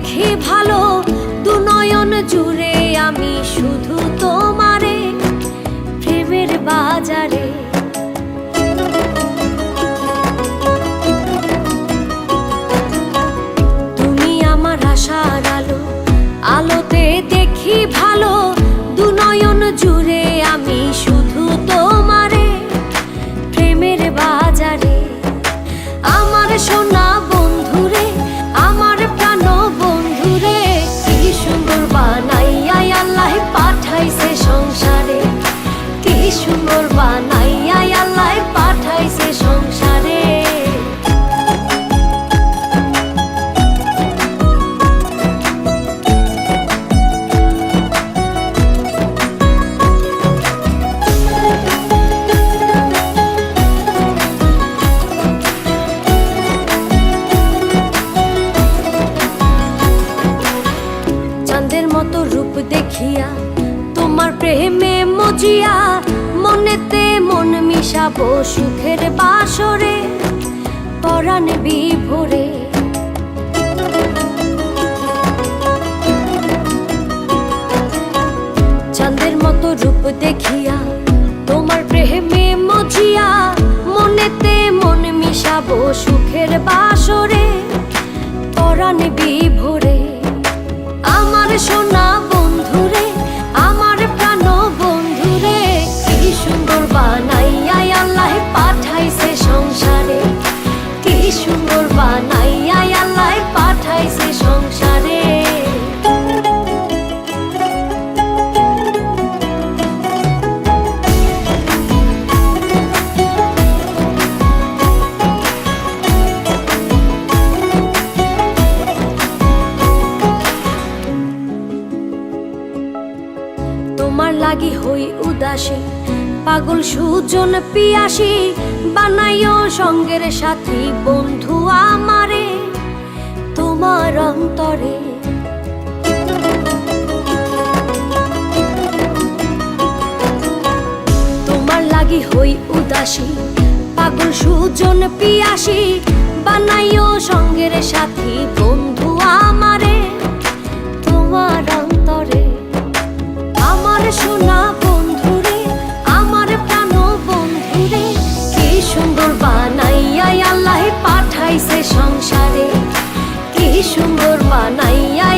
দেখি ভালো দু নয়ন জুড়ে আমি শুধু তোমারে প্রেমের বাজারে। তুমি আমার আশার আলো, আলোতে দেখি ভালো দু নয়ন জুড়ে আমি শুধু তোমারে প্রেমের বাজারে। আমার সোনা বন্ধুরে, আমার প্রাণ বন্ধুরে, কি সুন্দর বানাইয়া আল্লাহ পাঠাইছে সংসারে, কি সুন্দর বানাইয়া আল্লাহ পাঠাইছে সংসারে। চাঁদের মতো রূপ দেখিয়া তোমার প্রেমে মজিয়া মনেতে মন মিশাবো সুখের বাসরে পরাণ বিভোরে। চাঁদের মতো রূপ দেখিয়া তোমার প্রেমে মজিয়া মনেতে মন মিশাবো সুখের বাসরে পরাণ বিভোরে। আমার সোনা বন্ধুরে, আমার প্রাণ বন্ধুরে, কি সুন্দর বানাইয়া আল্লাহ পাঠাইছে সংসারে, কি সুন্দর বানাইয়া আল্লাহ পাঠাইছে সংসারে। তোমার লাগি হই উদাসী, পাগল সুজন পিয়াসী, বানাইও সঙ্গের সাথী বন্ধু আমারে তোমার অন্তরে। তোমার লাগি হই উদাসী, পাগল সুজন পিয়াসী, বানাইও সঙ্গের সাথী বন্ধু আমারে তোমার অন্তরে। আমার সোনা বন্ধুরে, আমার প্রাণ বন্ধুরে, কি সুন্দর বানাইয়া আল্লাহ পাঠাইছে সংসারে, কি সুন্দর বানাইয়া